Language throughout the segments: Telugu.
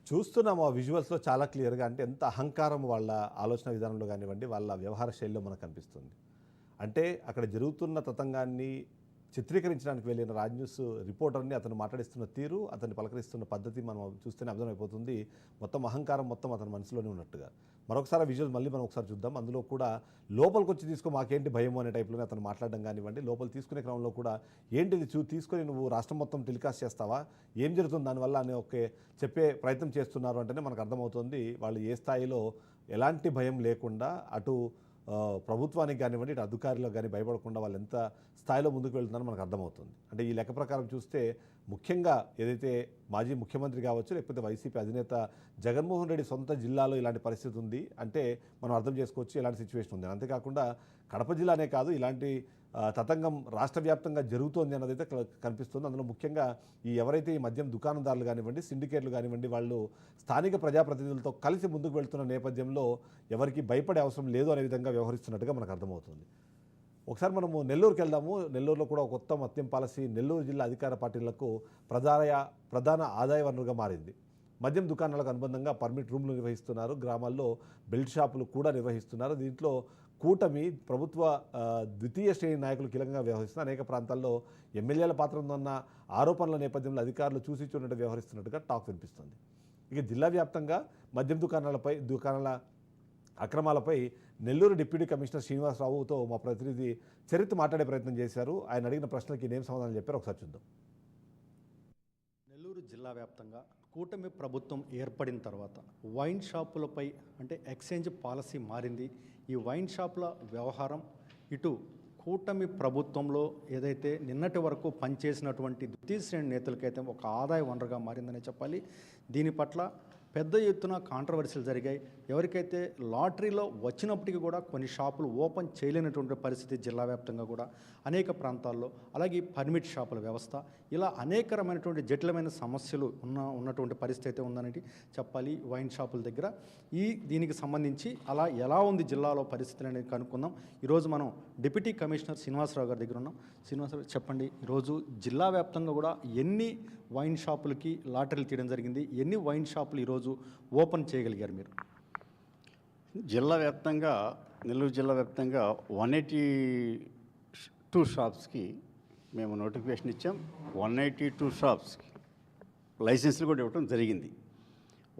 చూస్తున్నాము ఆ విజువల్స్‌లో చాలా క్లియర్‌గా అంటే ఎంత అహంకారం వాళ్ళ ఆలోచన విధానంలో గానివ్వండి, వాళ్ళ వ్యవహార శైలిలో మనకు కనిపిస్తుంది. అంటే అక్కడ జరుగుతున్న తతంగాన్ని చిత్రీకరించడానికి వెళ్ళిన రాజ్ న్యూస్ రిపోర్టర్‌ని అతను మాట్లాడిస్తున్న తీరు, అతన్ని పలకరిస్తున్న పద్ధతి మనం చూస్తేనే అర్థమైపోతుంది. మొత్తం అహంకారం మొత్తం అతని మనసులోనే ఉన్నట్టుగా. మరొకసారి ఆ విజువల్ మళ్ళీ మనం ఒకసారి చూద్దాం. అందులో కూడా లోపలికొచ్చి తీసుకో మాకేంటి భయము అనే టైప్‌లోనే అతను మాట్లాడడం గానివ్వండి, లోపల తీసుకునే క్రమంలో కూడా ఏంటిది తీసుకొని నువ్వు రాష్ట్రం మొత్తం టెలికాస్ట్ చేస్తావా? ఏం జరుగుతుంది దానివల్ల అని చెప్పే ప్రయత్నం చేస్తున్నారు అంటేనే మనకు అర్థమవుతుంది. వాళ్ళు ఏ స్థాయిలో ఎలాంటి భయం లేకుండా అటు ప్రభుత్వానికి కానివ్వండి, ఇటు అధికారులకు కానీ భయపడకుండా వాళ్ళు ఎంత స్థాయిలో ముందుకు వెళ్తున్నారో మనకు అర్థమవుతుంది. అంటే ఈ లెక్క ప్రకారం చూస్తే ముఖ్యంగా ఏదైతే మాజీ ముఖ్యమంత్రి కావచ్చు, లేకపోతే వైసీపీ అధినేత జగన్మోహన్ రెడ్డి సొంత జిల్లాలో ఇలాంటి పరిస్థితి ఉంది అంటే మనం అర్థం చేసుకోవచ్చు ఇలాంటి సిచ్యువేషన్ ఉంది. అంతేకాకుండా కడప జిల్లానే కాదు, ఇలాంటి తతంగం రాష్ట్ర వ్యాప్తంగా జరుగుతోంది అన్నదైతే కనిపిస్తుంది. అందులో ముఖ్యంగా ఎవరైతే ఈ మద్యం దుకాణదారులు కానివ్వండి, సిండికేట్లు కానివ్వండి, వాళ్ళు స్థానిక ప్రజాప్రతినిధులతో కలిసి ముందుకు వెళ్తున్న నేపథ్యంలో ఎవరికి భయపడే అవసరం లేదు అనే విధంగా వ్యవహరిస్తున్నట్టుగా మనకు అర్థమవుతుంది. ఒకసారి మనము నెల్లూరుకి వెళ్దాము. నెల్లూరులో కూడా ఒక కొత్త మద్యం పాలసీ నెల్లూరు జిల్లా అధికార పార్టీలకు ప్రధాన ఆదాయ వనరుగా మారింది. మద్యం దుకాణాలకు అనుబంధంగా పర్మిట్ రూమ్లు నిర్వహిస్తున్నారు. గ్రామాల్లో బెల్ట్ షాపులు కూడా నిర్వహిస్తున్నారు. దీంట్లో కూటమి ప్రభుత్వ ద్వితీయ శ్రేణి నాయకులు కీలకంగా వ్యవహరిస్తున్నారు. అనేక ప్రాంతాల్లో ఎమ్మెల్యేల పాత్ర ఉందన్న ఆరోపణల నేపథ్యంలో అధికారులు చూసి చూడనట్టు వ్యవహరిస్తున్నట్టుగా టాక్ వినిపిస్తుంది. ఇక జిల్లా వ్యాప్తంగా మద్యం దుకాణాల అక్రమాలపై నెల్లూరు డిప్యూటీ కమిషనర్ శ్రీనివాసరావుతో మా ప్రతినిధి చరిత్ర మాట్లాడే ప్రయత్నం చేశారు. ఆయన అడిగిన ప్రశ్నలకి నేనేం సమాధానం చెప్పారో ఒకసారి చూద్దాం. నెల్లూరు జిల్లా వ్యాప్తంగా కూటమి ప్రభుత్వం ఏర్పడిన తర్వాత వైన్ షాపులపై అంటే ఎక్స్చేంజ్ పాలసీ మారింది. ఈ వైన్ షాపుల వ్యవహారం ఇటు కూటమి ప్రభుత్వంలో ఏదైతే నిన్నటి వరకు పనిచేసినటువంటి ద్వితీయ శ్రేణి నేతలకైతే ఒక ఆదాయ వనరుగా మారిందనే చెప్పాలి. దీని పట్ల పెద్ద ఎత్తున కాంట్రవర్సీలు జరిగాయి. ఎవరికైతే లాటరీలో వచ్చినప్పటికీ కూడా కొన్ని షాపులు ఓపెన్ చేయలేనటువంటి పరిస్థితి జిల్లా వ్యాప్తంగా కూడా అనేక ప్రాంతాల్లో, అలాగే పర్మిట్ షాపుల వ్యవస్థ, ఇలా అనేకరమైనటువంటి జటిలమైన సమస్యలు ఉన్నటువంటి పరిస్థితి అయితే ఉందనేది చెప్పాలి వైన్ షాపుల దగ్గర. దీనికి సంబంధించి అలా ఎలా ఉంది జిల్లాలో పరిస్థితులు అనేది కనుక్కుందాం. ఈరోజు మనం డిప్యూటీ కమిషనర్ శ్రీనివాసరావు గారి దగ్గర ఉన్నాం. శ్రీనివాసరావు, చెప్పండి, ఈరోజు జిల్లా వ్యాప్తంగా కూడా ఎన్ని వైన్ షాపులకి లాటరీలు తీయడం జరిగింది, ఎన్ని వైన్ షాపులు ఈరోజు ఓపెన్ చేయగలిగారు మీరు? జిల్లా వ్యాప్తంగా నెల్లూరు జిల్లా వ్యాప్తంగా 182 షాప్స్కి మేము నోటిఫికేషన్ ఇచ్చాం. 182 షాప్స్కి లైసెన్సులు కూడా ఇవ్వడం జరిగింది.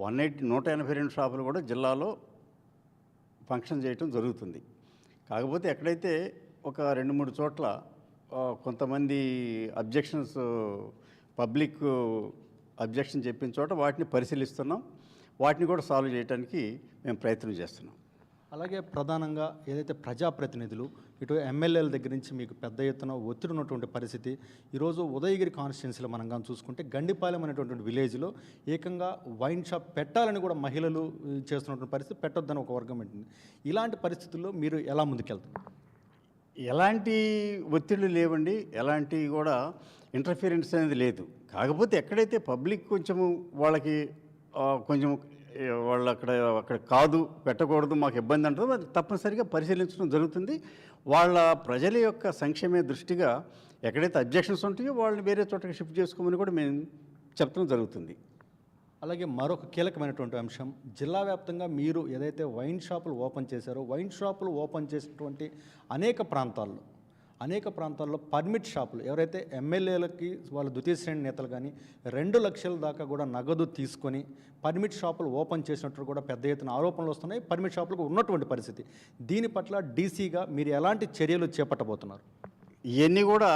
182 షాపులు కూడా జిల్లాలో ఫంక్షన్ చేయటం జరుగుతుంది. కాకపోతే ఎక్కడైతే ఒక 2-3 చోట్ల కొంతమంది పబ్లిక్ అబ్జెక్షన్ చెప్పిన చోట వాటిని పరిశీలిస్తున్నాం. వాటిని కూడా సాల్వ్ చేయడానికి మేము ప్రయత్నం చేస్తున్నాం. అలాగే ప్రధానంగా ఏదైతే ప్రజాప్రతినిధులు ఇటు ఎమ్మెల్యేల దగ్గర నుంచి మీకు పెద్ద ఎత్తున ఒత్తిడి ఉన్నటువంటి పరిస్థితి. ఈరోజు ఉదయగిరి కాన్స్టిట్యున్సీలో మనం కానీ చూసుకుంటే గండిపాలెం అనేటువంటి విలేజ్లో ఏకంగా వైన్ షాప్ పెట్టాలని కూడా మహిళలు చేస్తున్నటువంటి పరిస్థితి, పెట్టొద్దని ఒక వర్గం పెట్టింది. ఇలాంటి పరిస్థితుల్లో మీరు ఎలా ముందుకెళ్తారు? ఎలాంటి ఒత్తిళ్ళు లేవండి, ఎలాంటి కూడా ఇంటర్ఫిరెన్స్ అనేది లేదు. కాకపోతే ఎక్కడైతే పబ్లిక్ వాళ్ళకి కొంచెం వాళ్ళు అక్కడ కాదు పెట్టకూడదు మాకు ఇబ్బంది అంటారు, అది తప్పనిసరిగా పరిశీలించడం జరుగుతుంది. ప్రజల యొక్క సంక్షేమ దృష్టిగా ఎక్కడైతే అబ్జెక్షన్స్ ఉంటాయో వాళ్ళని వేరే చోటకి షిఫ్ట్ చేసుకోమని కూడా మేము చెప్పడం జరుగుతుంది. అలాగే మరొక కీలకమైనటువంటి అంశం, జిల్లా వ్యాప్తంగా మీరు ఏదైతే వైన్ షాపులు ఓపెన్ చేశారో, వైన్ షాపులు ఓపెన్ చేసినటువంటి అనేక ప్రాంతాల్లో పర్మిట్ షాపులు ఎవరైతే ఎమ్మెల్యేలకి వాళ్ళ ద్వితీయ శ్రేణి నేతలు కానీ 2 లక్షల దాకా కూడా నగదు తీసుకొని పర్మిట్ షాపులు ఓపెన్ చేసినట్టు కూడా పెద్ద ఎత్తున ఆరోపణలు వస్తున్నాయి. పర్మిట్ షాపులకు ఉన్నటువంటి పరిస్థితి, దీని పట్ల డీసీగా మీరు ఎలాంటి చర్యలు చేపట్టబోతున్నారు? ఇవన్నీ కూడా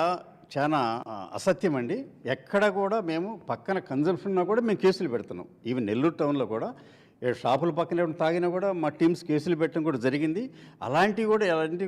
చాలా అసత్యం అండి. ఎక్కడ కూడా మేము పక్కన కన్జంప్షన్లో కూడా మేము కేసులు పెడుతున్నాం. ఈవెన్ నెల్లూరు టౌన్లో కూడా షాపుల పక్కన తాగినా కూడా మా టీమ్స్ కేసులు పెట్టడం కూడా జరిగింది. అలాంటివి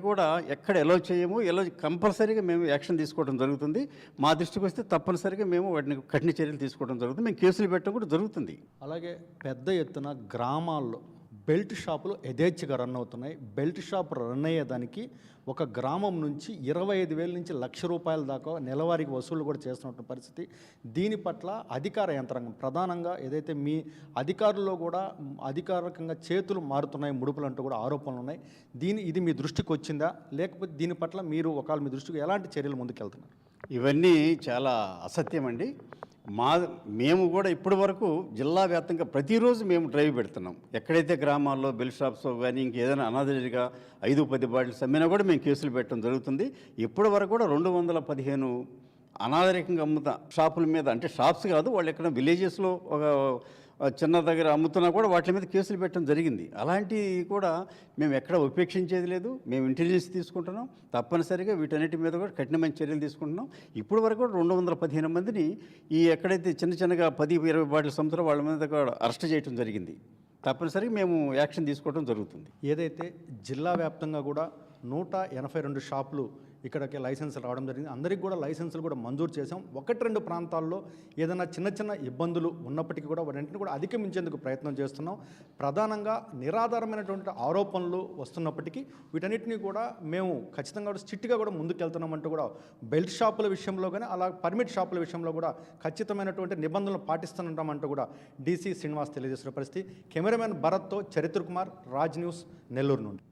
కూడా ఎక్కడ ఎలా చేయము, కంపల్సరీగా మేము యాక్షన్ తీసుకోవడం జరుగుతుంది. మా దృష్టికి వస్తే తప్పనిసరిగా మేము వాటిని కఠిన చర్యలు తీసుకోవడం జరుగుతుంది. మేము కేసులు పెట్టడం కూడా జరుగుతుంది. అలాగే పెద్ద ఎత్తున గ్రామాల్లో బెల్ట్ షాపులు యథేచ్ఛగా రన్ అవుతున్నాయి. బెల్ట్ షాప్ రన్ అయ్యేదానికి ఒక గ్రామం నుంచి 25,000 నుంచి ₹1,00,000 దాకా నెలవారీకి వసూలు కూడా చేస్తున్న పరిస్థితి. దీని పట్ల అధికార యంత్రాంగం ప్రధానంగా ఏదైతే మీ అధికారుల్లో కూడా అధికారికంగా చేతులు మారుతున్నాయి, ముడుపులు అంటూ కూడా ఆరోపణలు ఉన్నాయి. ఇది మీ దృష్టికి వచ్చిందా, లేకపోతే దీని పట్ల మీరు ఒకవేళ మీ దృష్టికి ఎలాంటి చర్యలు ముందుకెళ్తున్నారు? ఇవన్నీ చాలా అసత్యం అండి. మేము కూడా ఇప్పటి వరకు జిల్లా వ్యాప్తంగా ప్రతిరోజు మేము డ్రైవ్ పెడుతున్నాం. ఎక్కడైతే గ్రామాల్లో బెల్ షాప్స్ కానీ ఇంకేదైనా అనాథరిగా 5-10 బాటిల్స్ అమ్మినా కూడా మేము కేసులు పెట్టడం జరుగుతుంది. ఇప్పటి వరకు కూడా 215 అనాగరికంగా షాపుల మీద, అంటే షాప్స్ కాదు, వాళ్ళు ఎక్కడ విలేజెస్లో ఒక చిన్న దగ్గర అమ్ముతున్నా కూడా వాటి మీద కేసులు పెట్టడం జరిగింది. అలాంటివి కూడా మేము ఎక్కడ ఉపేక్షించేది లేదు. మేము ఇంటెలిజెన్స్ తీసుకుంటున్నాం, తప్పనిసరిగా వీటన్నిటి మీద కూడా కఠినమైన చర్యలు తీసుకుంటున్నాం. ఇప్పుడు వరకు కూడా 215 మందిని ఈ ఎక్కడైతే చిన్నగా 10-20 బాటిల్స్ అమ్ముతారో వాళ్ళ మీద కూడా అరెస్ట్ చేయడం జరిగింది. తప్పనిసరిగా మేము యాక్షన్ తీసుకోవడం జరుగుతుంది. ఏదైతే జిల్లా వ్యాప్తంగా కూడా 182 షాపులు ఇక్కడికి లైసెన్సులు రావడం జరిగింది. అందరికీ కూడా లైసెన్సులు కూడా మంజూరు చేసాం. 1-2 ప్రాంతాల్లో ఏదైనా చిన్న ఇబ్బందులు ఉన్నప్పటికీ కూడా వాటిని కూడా అధిగమించేందుకు ప్రయత్నం చేస్తున్నాం. ప్రధానంగా నిరాధారమైనటువంటి ఆరోపణలు వస్తున్నప్పటికీ వీటన్నిటిని కూడా మేము ఖచ్చితంగా స్ట్రిక్ట్గా కూడా ముందుకెళ్తున్నామంటూ కూడా బెల్ట్ షాపుల విషయంలో కానీ అలా పర్మిట్ షాపుల విషయంలో కూడా ఖచ్చితమైనటువంటి నిబంధనలు పాటిస్తుంటామంటూ కూడా డీసీ శ్రీనివాస్ తెలియజేస్తున్న పరిస్థితి. కెమెరామెన్ భరత్తో చరిత్ర కుమార్, రాజ్ న్యూస్, నెల్లూరు నుండి.